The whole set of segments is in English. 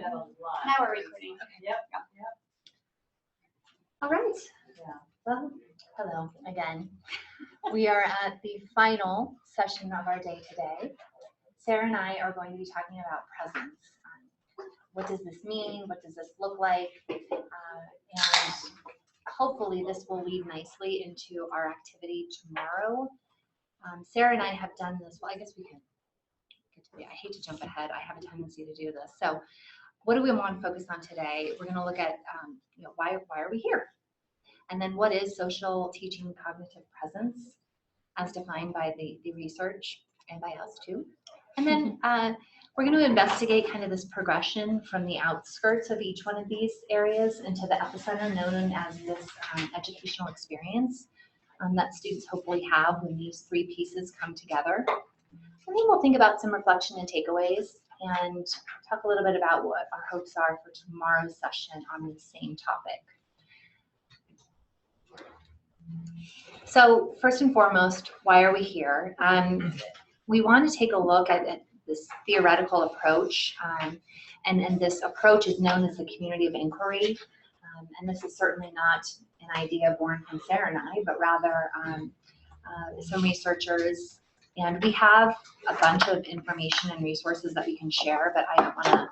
Now we're recording. Yep. All right. Yeah. Well, hello again. We are at the final session of our day today. Sarah and I are going to be talking about presence. What does this mean? What does this look like? And hopefully this will lead nicely into our activity tomorrow. Sarah and I have done this. Well, I guess we can get to the, I hate to jump ahead. I have a tendency to do this. So what do we want to focus on today? We're going to look at why are we here? And then what is social teaching cognitive presence as defined by the research and by us too. And then we're going to investigate kind of this progression from the outskirts of each one of these areas into the epicenter known as this educational experience that students hopefully have when these three pieces come together. And then we'll think about some reflection and takeaways and talk a little bit about what our hopes are for tomorrow's session on the same topic. So first and foremost, why are we here? We want to take a look at this theoretical approach, and this approach is known as the community of inquiry. And this is certainly not an idea born from Sarah and I, but rather some researchers. And we have a bunch of information and resources that we can share, but I don't want to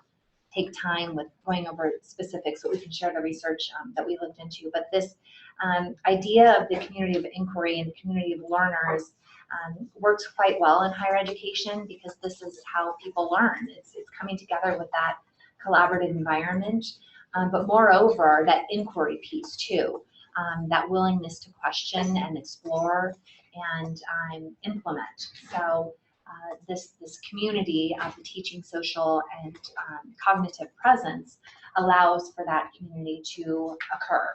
take time with going over specifics, but we can share the research that we looked into. But this idea of the community of inquiry and the community of learners works quite well in higher education because this is how people learn. It's coming together with that collaborative environment, but moreover, that inquiry piece too, that willingness to question and explore and implement. So this community of the teaching social and cognitive presence allows for that community to occur.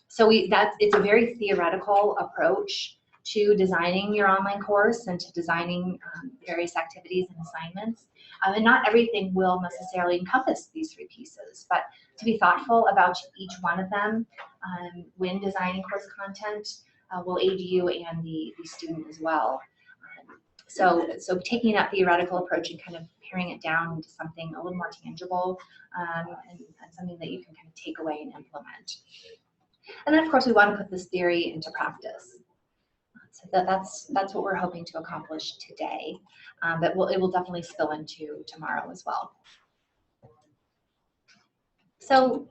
So it's a very theoretical approach to designing your online course and to designing various activities and assignments. And not everything will necessarily encompass these three pieces, but to be thoughtful about each one of them when designing course content will aid you and the student as well. So taking that theoretical approach and kind of paring it down into something a little more tangible and something that you can kind of take away and implement. And then of course we want to put this theory into practice. So that's what we're hoping to accomplish today, but it will definitely spill into tomorrow as well. So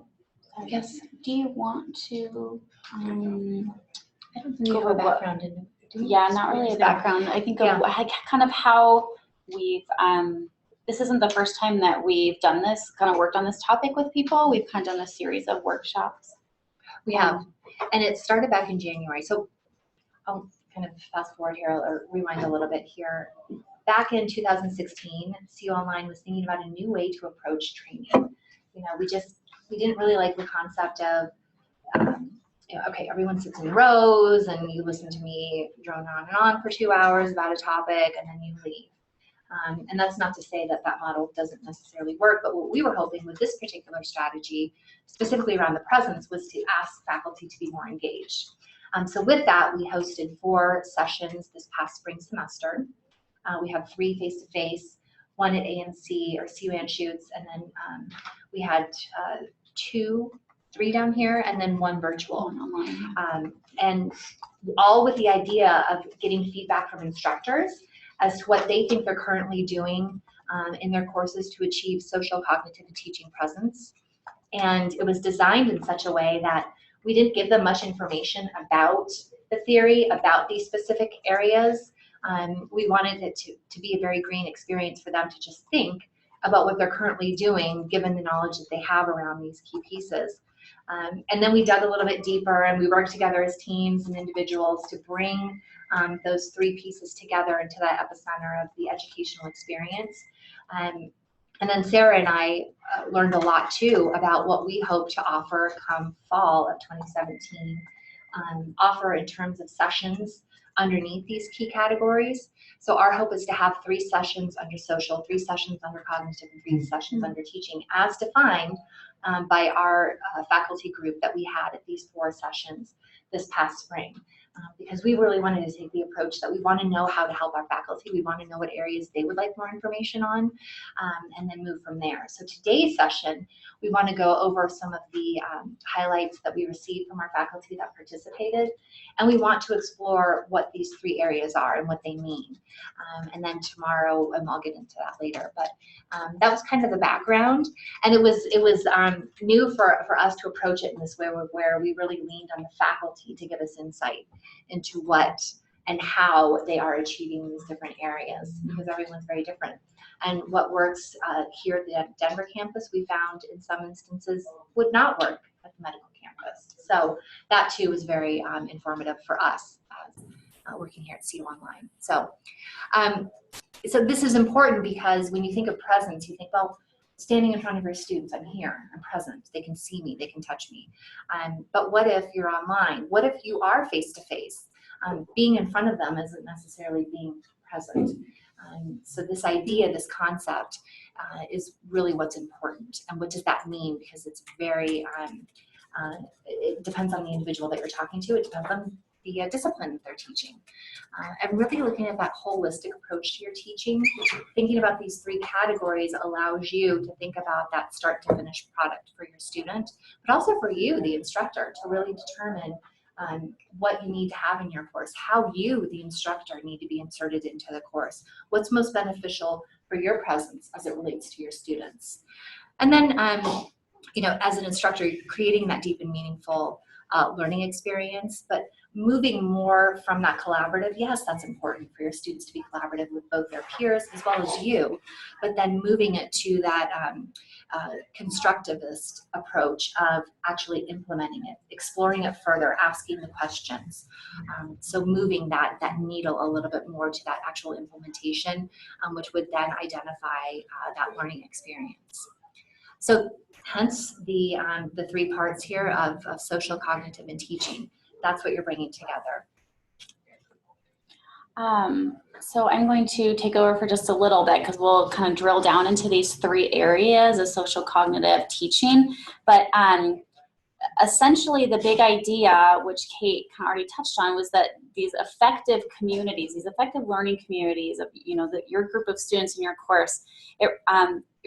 I guess, Do you want to I don't think go we have a over what- background in it. yeah, not really a background. I think of kind of how we've this isn't the first time that we've done this, kind of worked on this topic with people. We've kind of done a series of workshops. We have, and it started back in January. So I'll kind of fast forward here or rewind a little bit here. Back in 2016, CU Online was thinking about a new way to approach training. We didn't really like the concept of, okay, everyone sits in rows and you listen to me drone on and on for 2 hours about a topic and then you leave. And that's not to say that model doesn't necessarily work, but what we were hoping with this particular strategy, specifically around the presence, was to ask faculty to be more engaged. So with that, we hosted 4 sessions this past spring semester. We have 3 face-to-face, 1 at ANC or CU Anschutz, and then we had 3 down here, and then 1 virtual. And all with the idea of getting feedback from instructors as to what they think they're currently doing in their courses to achieve social cognitive teaching presence. And it was designed in such a way that we didn't give them much information about the theory, about these specific areas. We wanted it to be a very green experience for them to just think about what they're currently doing given the knowledge that they have around these key pieces. And then we dug a little bit deeper and we worked together as teams and individuals to bring those 3 pieces together into that epicenter of the educational experience. And then Sarah and I learned a lot too about what we hope to offer come fall of 2017, offer in terms of sessions underneath these key categories. So our hope is to have 3 sessions under social, 3 sessions under cognitive, and 3 sessions under teaching as defined by our faculty group that we had at these 4 sessions this past spring. because we really wanted to take the approach that we want to know how to help our faculty. We want to know what areas they would like more information on, and then move from there. So today's session, we want to go over some of the highlights that we received from our faculty that participated, and we want to explore what these 3 areas are and what they mean. And then tomorrow, and I'll get into that later, but that was kind of the background, and it was new for us to approach it in this way, where we really leaned on the faculty to give us insight into what and how they are achieving these different areas, because everyone's very different. And what works here at the Denver campus, we found in some instances would not work at the medical campus. So that too was very informative for us working here at CU Online. So, so this is important because when you think of presence, you think, well, standing in front of your students, I'm here, I'm present, they can see me, they can touch me. But what if you're online? What if you are face-to-face? Being in front of them isn't necessarily being present. So this idea, this concept is really what's important. And what does that mean? Because it's very, it depends on the individual that you're talking to. It depends on the discipline that they're teaching. And really looking at that holistic approach to your teaching, thinking about these 3 categories allows you to think about that start to finish product for your student, but also for you, the instructor, to really determine what you need to have in your course, how you, the instructor, need to be inserted into the course, what's most beneficial for your presence as it relates to your students. And then, you know, as an instructor, creating that deep and meaningful learning experience, but moving more from that collaborative. Yes, that's important for your students to be collaborative with both their peers as well as you, but then moving it to that constructivist approach of actually implementing it, exploring it further, asking the questions. So moving that needle a little bit more to that actual implementation, which would then identify that learning experience. So hence the 3 parts here of social, cognitive, and teaching. That's what you're bringing together. So I'm going to take over for just a little bit because we'll kind of drill down into these 3 areas of social, cognitive, teaching. But essentially the big idea, which Kate kind of already touched on, was that these effective communities, these effective learning communities of, you know, your group of students in your course,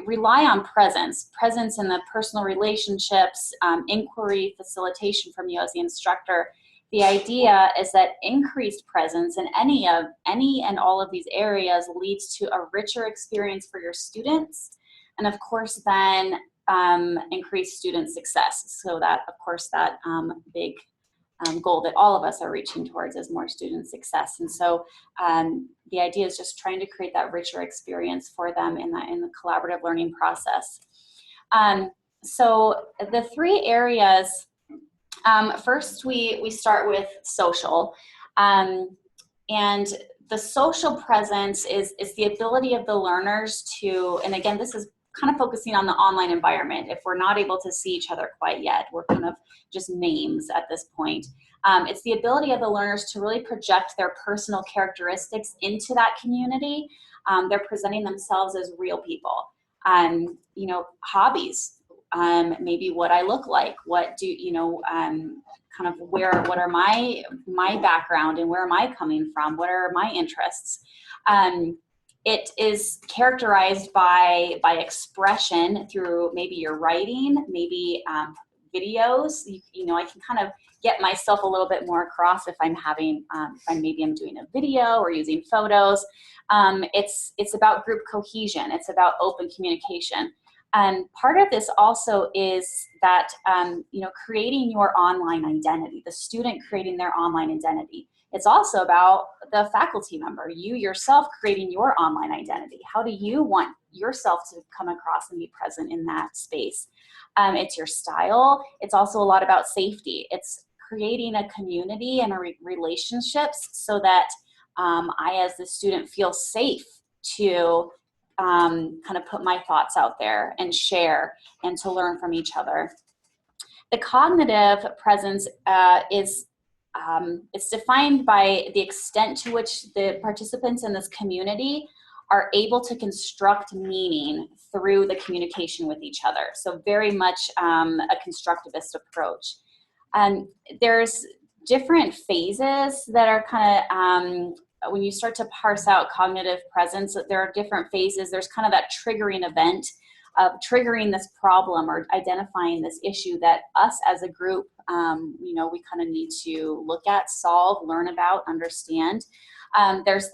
rely on presence in the personal relationships, inquiry, facilitation from you as the instructor. The idea is that increased presence in any and all of these areas leads to a richer experience for your students, and of course then increased student success. So that, of course, that big goal that all of us are reaching towards is more student success. And so the idea is just trying to create that richer experience for them in the collaborative learning process. So the 3 areas. First, we start with social, and the social presence is the ability of the learners to, and again, this is kind of focusing on the online environment. If we're not able to see each other quite yet, we're kind of just names at this point. It's the ability of the learners to really project their personal characteristics into that community. They're presenting themselves as real people. You know, hobbies. Maybe what I look like, what do, you know, kind of what are my background and where am I coming from? What are my interests? It is characterized by expression through maybe your writing, maybe videos. You know, I can kind of get myself a little bit more across if I'm having, maybe I'm doing a video or using photos. It's about group cohesion. It's about open communication. Part of this also is that, you know, creating your online identity, the student creating their online identity. It's also about the faculty member, you yourself creating your online identity. How do you want yourself to come across and be present in that space? It's your style. It's also a lot about safety. It's creating a community and relationships so that I, as the student, feel safe to kind of put my thoughts out there and share and to learn from each other. The cognitive presence is it's defined by the extent to which the participants in this community are able to construct meaning through the communication with each other. So very much a constructivist approach. There's different phases that are kind of, when you start to parse out cognitive presence, there are different phases. There's kind of that triggering event of triggering this problem or identifying this issue that us as a group, we kind of need to look at, solve, learn about, understand. There's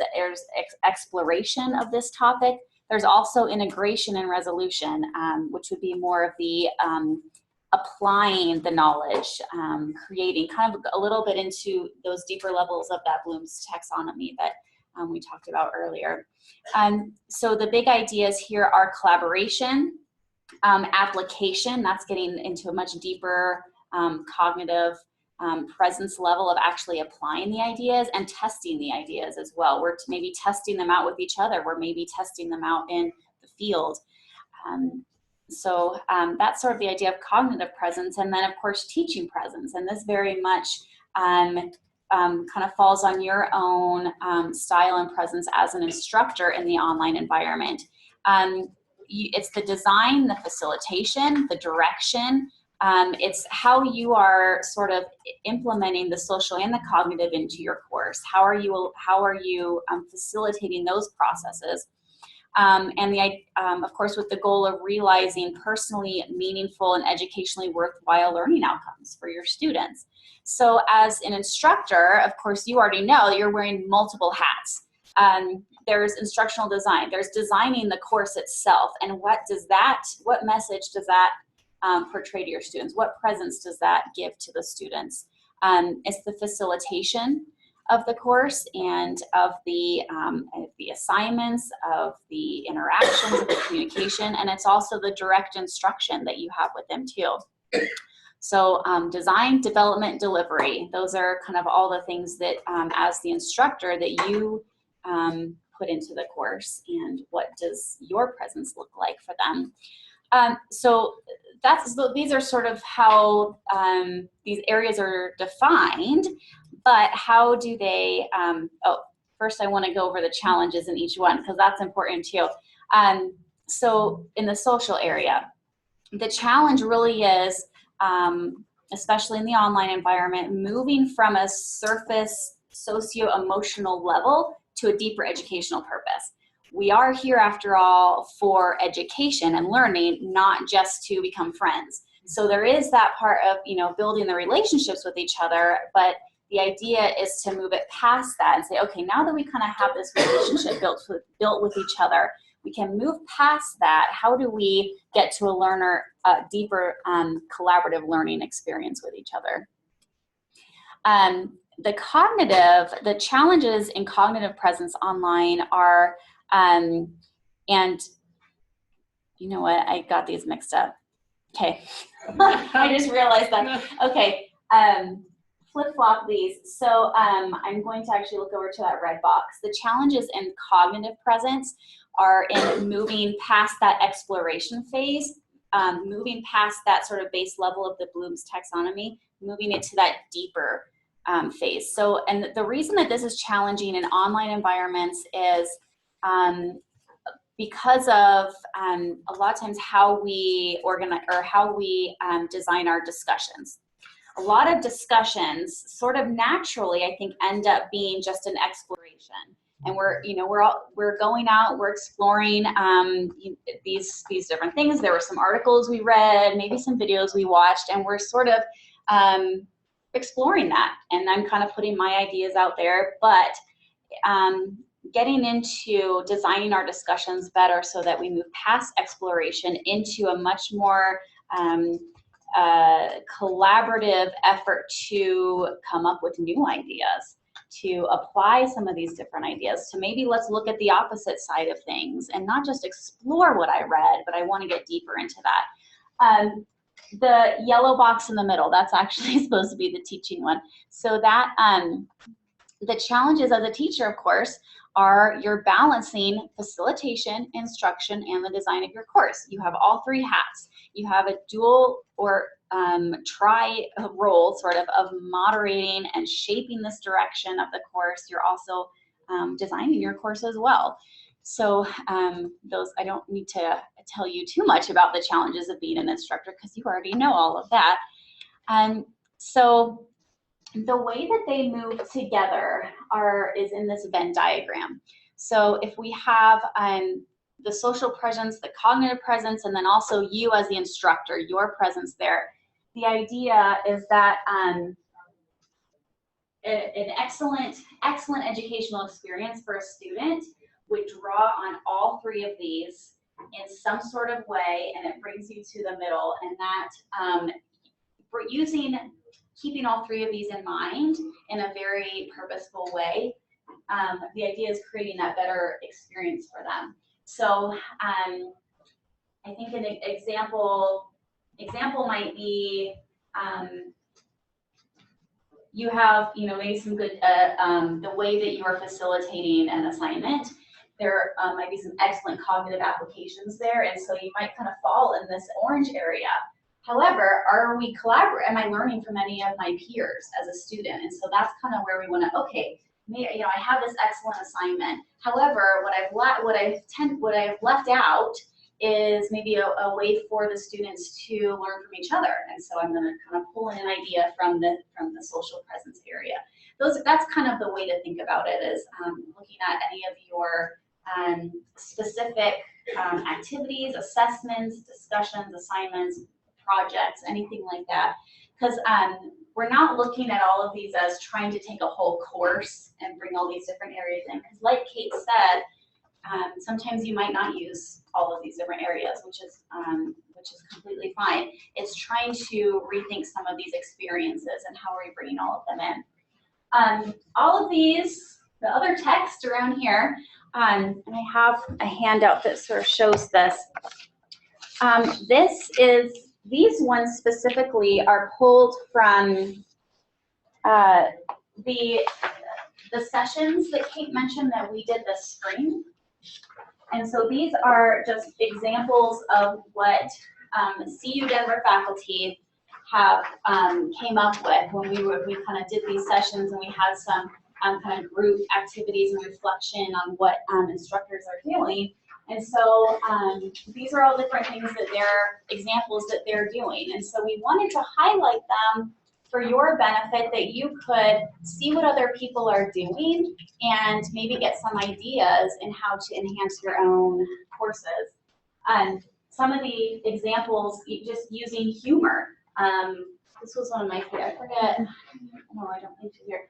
exploration of this topic. There's also integration and resolution, which would be more of the applying the knowledge, creating kind of a little bit into those deeper levels of that Bloom's taxonomy that we talked about earlier. So the big ideas here are collaboration, application, that's getting into a much deeper cognitive presence level of actually applying the ideas, and testing the ideas as well. We're maybe testing them out with each other. We're maybe testing them out in the field. So that's sort of the idea of cognitive presence. And then of course, teaching presence. And this very much kind of falls on your own style and presence as an instructor in the online environment. It's the design, the facilitation, the direction. It's how you are sort of implementing the social and the cognitive into your course. How are you facilitating those processes? Of course, with the goal of realizing personally meaningful and educationally worthwhile learning outcomes for your students. So as an instructor, of course, you already know you're wearing multiple hats. There's instructional design, there's designing the course itself, and what message does that portray to your students? What presence does that give to the students? It's the facilitation of the course and of the assignments, of the interactions, of the communication, and it's also the direct instruction that you have with them too. So design, development, delivery, those are kind of all the things that as the instructor that you put into the course, and what does your presence look like for them? So these are sort of how these areas are defined, but how do they, first I want to go over the challenges in each one, because that's important too. So in the social area, the challenge really is, especially in the online environment, moving from a surface socio-emotional level to a deeper educational purpose. We are here, after all, for education and learning, not just to become friends. So there is that part of, building the relationships with each other, but the idea is to move it past that and say, okay, now that we kind of have this relationship built with each other, we can move past that. How do we get to a deeper collaborative learning experience with each other? The challenges in cognitive presence online are, and you know what, I got these mixed up. Okay, I just realized that. Okay, flip-flop these. So I'm going to actually look over to that red box. The challenges in cognitive presence are in moving past that exploration phase, moving past that sort of base level of the Bloom's taxonomy, moving it to that deeper phase. So, and the reason that this is challenging in online environments is because of a lot of times how we organize or how we design our discussions. A lot of discussions sort of naturally, I think, end up being just an exploration. And we're going out, we're exploring these different things. There were some articles we read, maybe some videos we watched, and we're sort of exploring that. And I'm kind of putting my ideas out there, but getting into designing our discussions better so that we move past exploration into a much more collaborative effort to come up with new ideas, to apply some of these different ideas, to maybe let's look at the opposite side of things and not just explore what I read, but I want to get deeper into that. The yellow box in the middle, that's actually supposed to be the teaching one. So that the challenges as a teacher, of course, are you're balancing facilitation, instruction, and the design of your course. You have all three hats. You have a dual or tri role sort of moderating and shaping this direction of the course. You're also designing your course as well. So those, I don't need to tell you too much about the challenges of being an instructor because you already know all of that. So the way that they move together is in this Venn diagram. So if we have the social presence, the cognitive presence, and then also you as the instructor, your presence there, the idea is that an excellent educational experience for a student would draw on all three of these in some sort of way, and it brings you to the middle. And that we're keeping all three of these in mind in a very purposeful way. The idea is creating that better experience for them. So I think an example might be you have, maybe some good, the way that you are facilitating an assignment, there might be some excellent cognitive applications there, and so you might kind of fall in this orange area. However, am I learning from any of my peers as a student? And so that's kind of where we want to, okay, maybe, I have this excellent assignment. However, what I've left out is maybe a way for the students to learn from each other. And so I'm going to kind of pull in an idea from the social presence area. That's kind of the way to think about it, is looking at any of your specific activities, assessments, discussions, assignments, projects, anything like that. Because we're not looking at all of these as trying to take a whole course and bring all these different areas in. Because like Kate said, sometimes you might not use all of these different areas, which is completely fine. It's trying to rethink some of these experiences and how are we bringing all of them in. All of these, the other text around here, and I have a handout that sort of shows this. These ones specifically are pulled from the sessions that Kate mentioned that we did this spring. And so these are just examples of what CU Denver faculty have came up with when we kind of did these sessions, and we had some kind of group activities and reflection on what instructors are doing. And so these are all different things that they're examples that they're doing. And so we wanted to highlight them for your benefit, that you could see what other people are doing and maybe get some ideas in how to enhance your own courses. Some of the examples, just using humor. This was one of my favorites. I forget. No, I don't think she's here.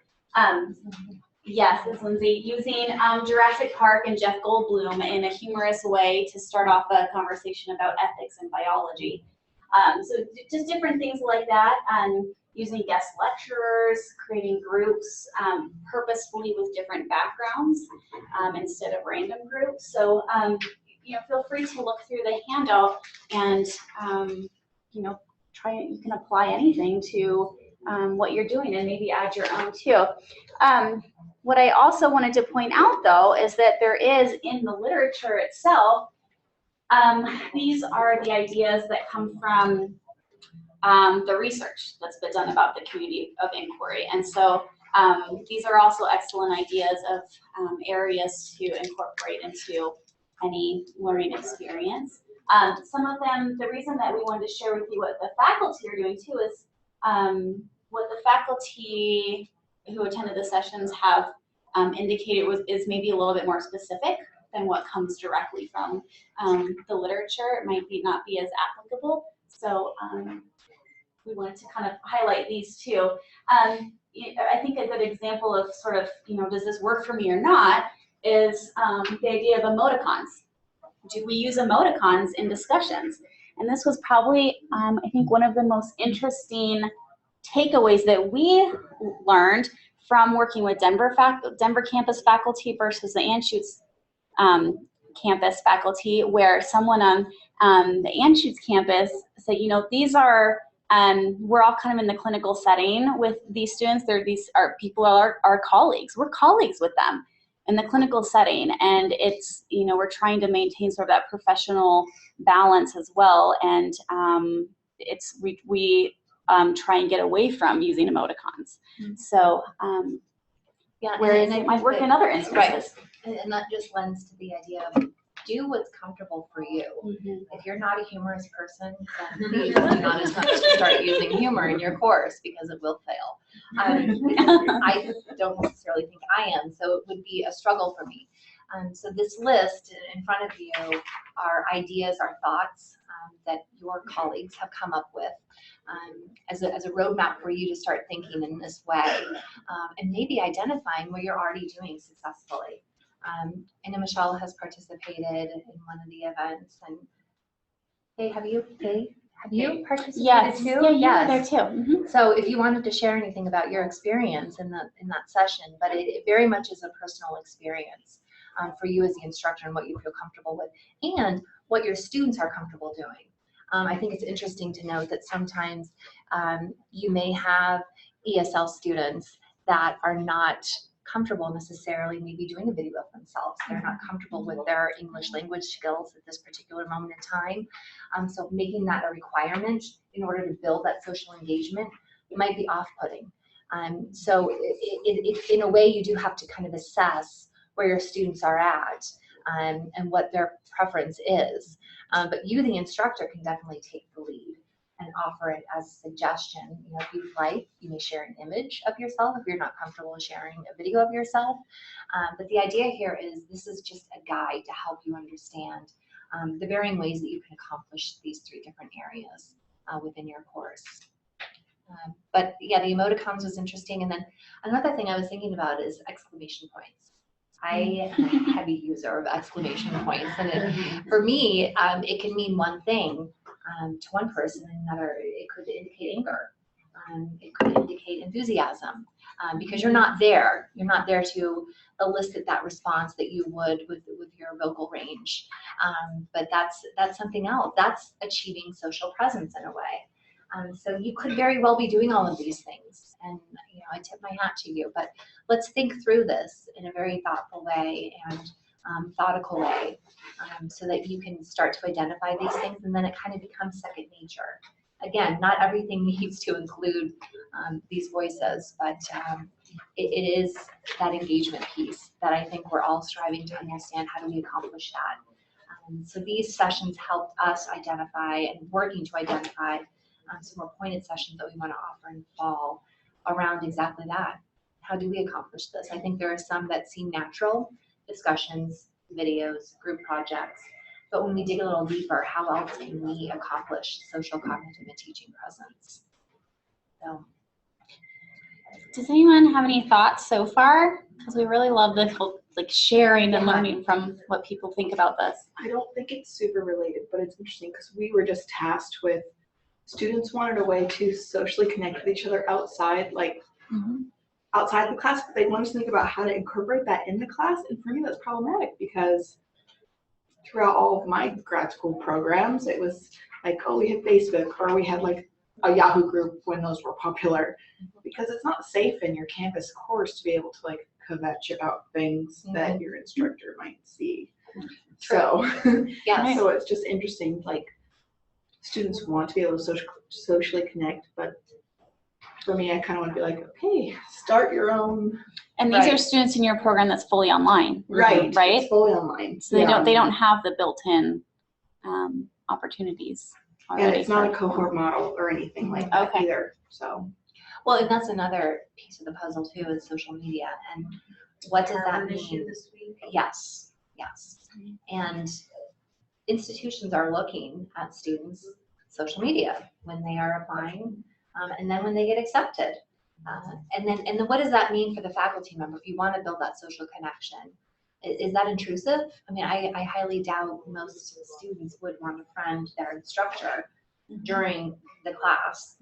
Yes, it's Lindsay. Using Jurassic Park and Jeff Goldblum in a humorous way to start off a conversation about ethics and biology. So just different things like that. Using guest lecturers, creating groups purposefully with different backgrounds instead of random groups. So feel free to look through the handout and you can apply anything to what you're doing and maybe add your own too. What I also wanted to point out though is that there is in the literature itself, these are the ideas that come from the research that's been done about the community of inquiry. And so these are also excellent ideas of areas to incorporate into any learning experience. Some of them, the reason that we wanted to share with you what the faculty are doing too is what the faculty who attended the sessions have indicated is maybe a little bit more specific than what comes directly from the literature. It might not be as applicable. So we wanted to kind of highlight these too. I think a good example of sort of, does this work for me or not, is the idea of emoticons. Do we use emoticons in discussions? And this was probably, I think, one of the most interesting takeaways that we learned from working with Denver campus faculty versus the Anschutz campus faculty, where someone on the Anschutz campus said, these are, we're all kind of in the clinical setting with these students. People are our colleagues. We're colleagues with them in the clinical setting, and it's, we're trying to maintain sort of that professional balance as well, and we try and get away from using emoticons. Mm-hmm. So whereas it might work in other instances. Right. And that just lends to the idea of do what's comfortable for you. Mm-hmm. If you're not a humorous person, then please do not attempt to start using humor in your course, because it will fail. I don't necessarily think I am, so it would be a struggle for me. So this list in front of you are ideas, are thoughts that your colleagues have come up with as a roadmap for you to start thinking in this way, and maybe identifying what you're already doing successfully. I know Michelle has participated in one of the events, and have you participated Yes. too? Yeah, you Yes. were there too. Mm-hmm. So if you wanted to share anything about your experience in that session, but it very much is a personal experience for you as the instructor and what you feel comfortable with and what your students are comfortable doing. I think it's interesting to note that sometimes you may have ESL students that are not comfortable necessarily maybe doing a video of themselves. They're not comfortable with their English language skills at this particular moment in time. So making that a requirement in order to build that social engagement might be off-putting. So in a way, you do have to kind of assess where your students are at and what their preference is. But you, the instructor, can definitely take the lead and offer it as a suggestion. You know, if you'd like, you may share an image of yourself if you're not comfortable sharing a video of yourself. But the idea here is this is just a guide to help you understand the varying ways that you can accomplish these 3 different areas within your course. But yeah, the emoticons was interesting. And then another thing I was thinking about is exclamation points. I am a heavy user of exclamation points. And for me, it can mean one thing to one person, and another, it could indicate anger. It could indicate enthusiasm because you're not there. You're not there to elicit that response that you would with your vocal range. But that's something else. That's achieving social presence in a way. So you could very well be doing all of these things, and I tip my hat to you. But let's think through this in a very thoughtful way and methodical way, so that you can start to identify these things, and then it kind of becomes second nature. Again, not everything needs to include these voices, but it is that engagement piece that I think we're all striving to understand. How do we accomplish that? So these sessions helped us identify and working to identify some more pointed sessions that we want to offer in fall around exactly that. How do we accomplish this? I think there are some that seem natural, discussions, videos, group projects, but when we dig a little deeper, how else can we accomplish social, cognitive, and teaching presence? So, does anyone have any thoughts so far? Because we really love the whole, sharing and learning from what people think about this. I don't think it's super related, but it's interesting because we were just tasked with students wanted a way to socially connect with each other outside, outside the class, but they wanted to think about how to incorporate that in the class. And for me, that's problematic because throughout all of my grad school programs, it was like, oh, we had Facebook, or we had like a Yahoo group when those were popular, because it's not safe in your campus course to be able to kvetch about things that your instructor might see. So, yes. So it's just interesting, students want to be able to socially connect, but for me, I kind of want to be like, okay, start your own. And these are students in your program that's fully online, right? Right. It's fully online, so they don't have the built-in opportunities already. And it's not a cohort model or anything like that either. So, well, and that's another piece of the puzzle too, is social media, and what does that mean? this week? Yes, and institutions are looking at students' social media when they are applying, and then when they get accepted. And then what does that mean for the faculty member if you want to build that social connection? Is that intrusive? I mean, I highly doubt most students would want to friend their instructor during the class,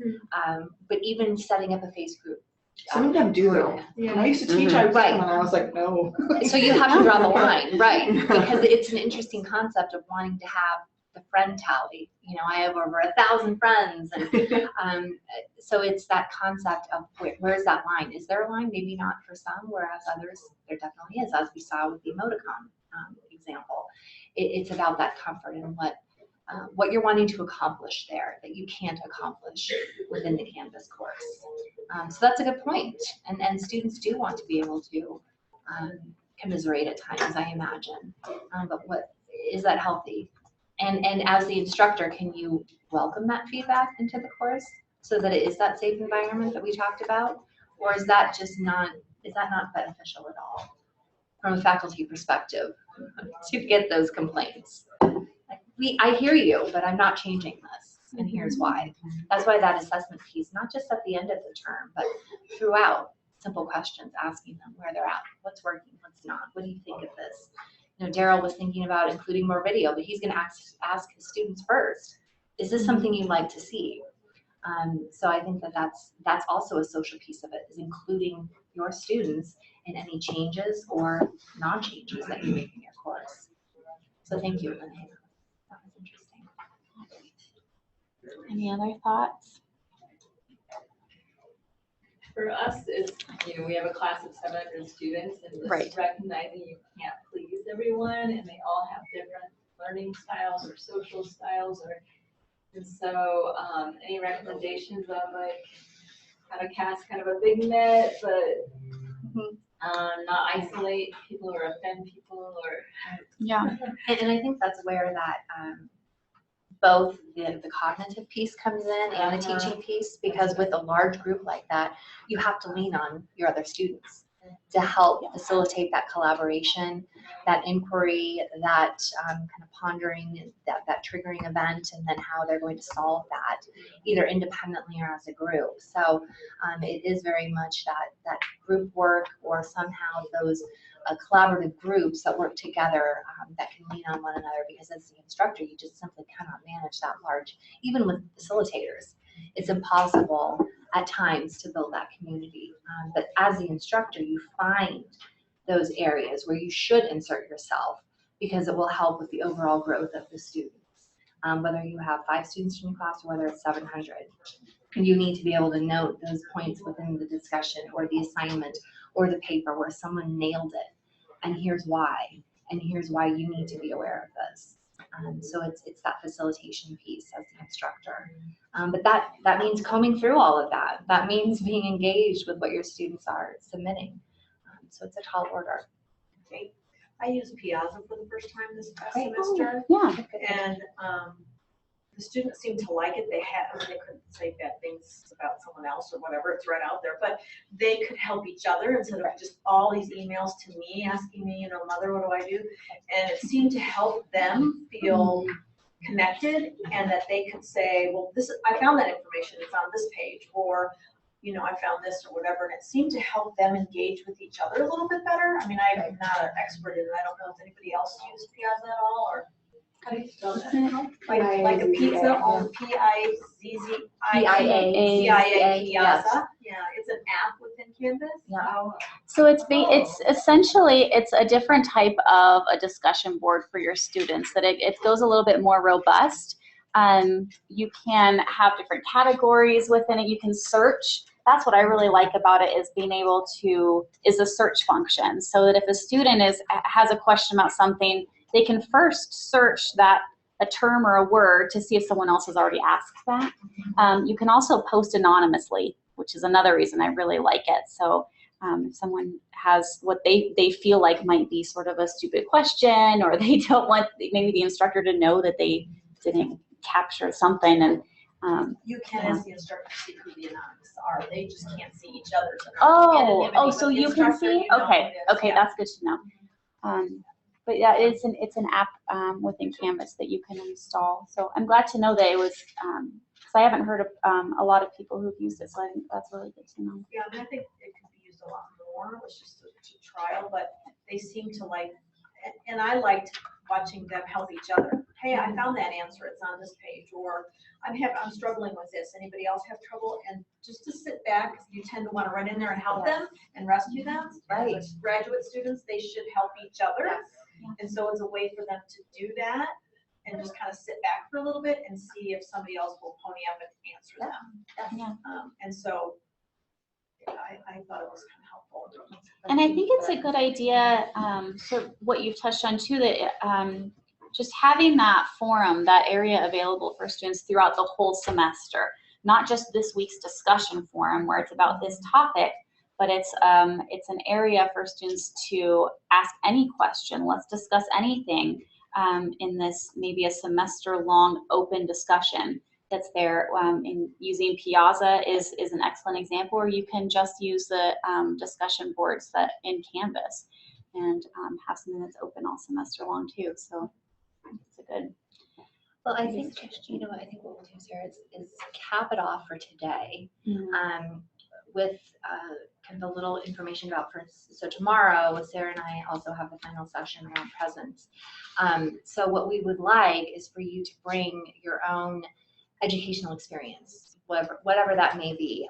but even setting up a face group. Some of them do though. Yeah. When I used to teach, I was like, no. So you have to draw the line, right? Because it's an interesting concept of wanting to have the friend tally. I have over 1,000 friends, and so it's that concept of where's that line? Is there a line? Maybe not for some, whereas others there definitely is, as we saw with the emoticon example. It's about that comfort and what you're wanting to accomplish there that you can't accomplish within the Canvas course. So that's a good point. And students do want to be able to commiserate at times, I imagine. But is that healthy? And as the instructor, can you welcome that feedback into the course so that it is that safe environment that we talked about? Or is that just not, is that not beneficial at all from a faculty perspective to get those complaints? Like, I hear you, but I'm not changing this, and here's why. That's why that assessment piece, not just at the end of the term, but throughout, simple questions, asking them where they're at, what's working, what's not, what do you think of this? You know, Daryl was thinking about including more video, but he's going to ask his students first, is this something you'd like to see? So I think that that's also a social piece of it, is including your students in any changes or non-changes that you make in your course. So thank you, Renee. That was interesting. Any other thoughts? For us, it's, you know, we have a class of 700 students, and just Right. recognizing you can't please everyone, and they all have different learning styles or social styles, and so any recommendations on like how to cast kind of a big net, but not isolate people or offend people, or Yeah. And I think that's where that both the cognitive piece comes in and the teaching piece, because with a large group like that, you have to lean on your other students to help facilitate that collaboration, that inquiry, that kind of pondering, that triggering event, and then how they're going to solve that, either independently or as a group. So it is very much that group work, or somehow those collaborative groups that work together that can lean on one another, because as the instructor, you just simply cannot manage that large, even with facilitators. It's impossible at times to build that community. But as the instructor, you find those areas where you should insert yourself, because it will help with the overall growth of the students. Whether you have 5 students in your class or whether it's 700. And you need to be able to note those points within the discussion or the assignment or the paper where someone nailed it. And here's why. And here's why you need to be aware of this. So it's that facilitation piece as the instructor. But that means combing through all of that. That means being engaged with what your students are submitting. So it's a tall order. Okay. I used Piazza for the first time this past Great. semester, Yeah. and the students seemed to like it. They couldn't say bad things about someone else or whatever, it's right out there, but they could help each other instead of just all these emails to me asking me, you know, mother, what do I do? And it seemed to help them feel connected, and that they could say, well, I found that information, it's on this page, or, you know, I found this or whatever, and it seemed to help them engage with each other a little bit better. I mean, I'm not an expert in it. I don't know if anybody else used Piazza at all, or how do you spell that? Like a pizza on Piazza. Piazza. Yeah, it's an app within Canvas. Yeah. So it's essentially a different type of a discussion board for your students. That it goes a little bit more robust. You can have different categories within it. You can search. That's what I really like about it, is being able to, is a search function. So that if a student has a question about something, they can first search a term or a word to see if someone else has already asked that. You can also post anonymously, which is another reason I really like it. So if someone has what they feel like might be sort of a stupid question, or they don't want maybe the instructor to know that they didn't capture something, and You can, as the instructor, see who the anonymous are. They just can't see each other's. So you can see? Okay, that's good to know. But yeah, it's an app within Canvas that you can install. So I'm glad to know that it was, because I haven't heard of a lot of people who've used it, so I think that's really good to know. Yeah, I mean, I think it could be used a lot more. It was just a trial, but they seem to like, and I liked watching them help each other. Hey, I found that answer, it's on this page, or I'm struggling with this. Anybody else have trouble? And just to sit back, because you tend to want to run in there and help them and rescue them. Right. As graduate students, they should help each other. Yeah. And so it's a way for them to do that and just kind of sit back for a little bit and see if somebody else will pony up and answer them. Yeah. And so I thought it was kind of helpful. And I think it's a good idea, so what you've touched on too, that just having that forum, that area available for students throughout the whole semester, not just this week's discussion forum where it's about this topic, but it's an area for students to ask any question. Let's discuss anything in this maybe a semester-long open discussion. that's there. In using Piazza is an excellent example, or you can just use the discussion boards that in Canvas and have something that's open all semester long too. So it's a good. Well, I think, you know, I think what we'll do, Sarah, is cap it off for today. With kind of a little information about so tomorrow, Sarah and I also have the final session around presence. So what we would like is for you to bring your own educational experience, whatever that may be.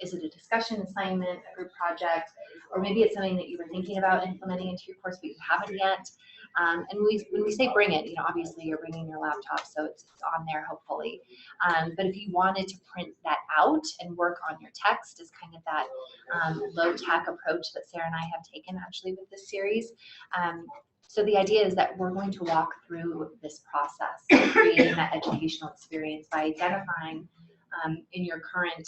Is it a discussion assignment, a group project, or maybe it's something that you were thinking about implementing into your course but you haven't yet? And when we say bring it, you know, obviously you're bringing your laptop, so it's on there hopefully. But if you wanted to print that out and work on your text as kind of that low-tech approach that Sarah and I have taken actually with this series. So the idea is that we're going to walk through this process of creating that educational experience by identifying in your current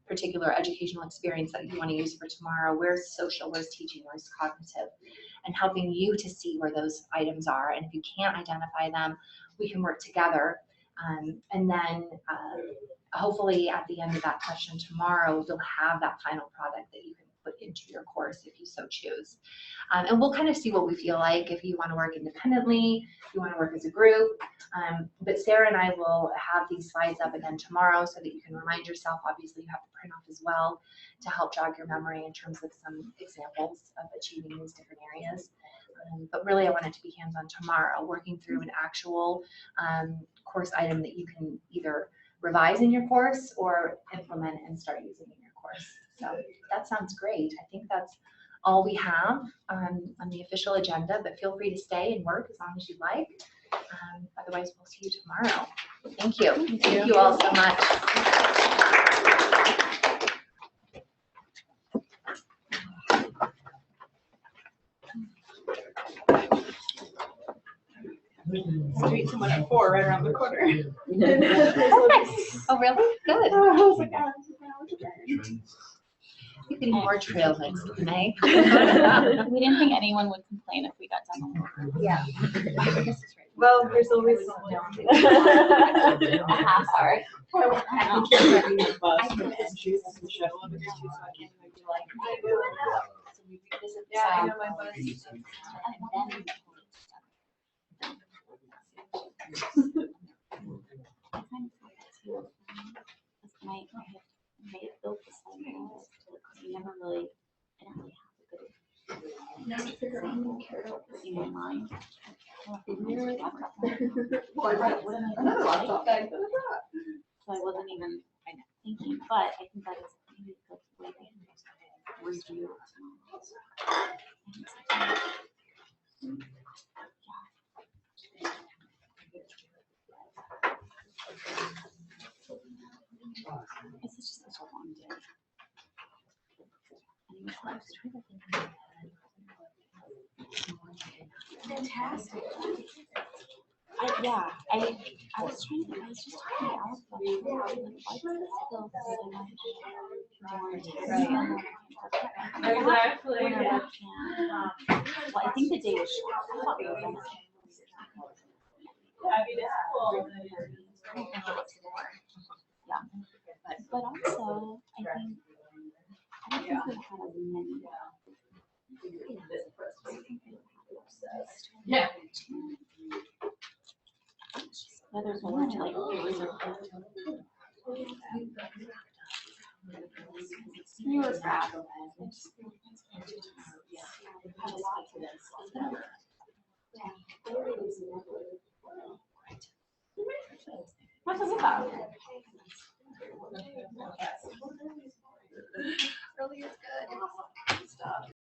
particular educational experience that you want to use for tomorrow, where's social, where's teaching, where's cognitive, and helping you to see where those items are. And if you can't identify them, we can work together. And then hopefully at the end of that session tomorrow, you'll have that final product that you can put into your course if you so choose. And we'll kind of see what we feel like, if you want to work independently, if you want to work as a group. But Sarah and I will have these slides up again tomorrow so that you can remind yourself. Obviously, you have to print off as well to help jog your memory in terms of some examples of achieving these different areas. But really, I want it to be hands-on tomorrow, working through an actual course item that you can either revise in your course or implement and start using in your course. So that sounds great. I think that's all we have on the official agenda, but feel free to stay and work as long as you like. Otherwise, we'll see you tomorrow. Thank you. Thank you all so much. Street to 104 right around the corner. Oh, really? Good. I was like, ah, You're getting more trail mix than me. We didn't think anyone would complain if we got done. Yeah. Well, there's always someone. A half hour. I think you're driving the bus from entries to the shuttle over here too, so I can't even do like. Yeah, I know my bus. I built this because we never really, I didn't really have a good. Now to figure out who cared about this in my mind. Well, I brought another laptop bag. So I wasn't even thinking, but I think that is maybe a good way to review. This is just such a long day. Fantastic. I was trying to, I was just talking to Alex about it. Why does it still so much more intense? Exactly. Well, I think the day was short. I mean, it's cool. Yeah, but also I think we had as many. Yeah. Yeah, there's more to like you were proud. What's this about? Early is good.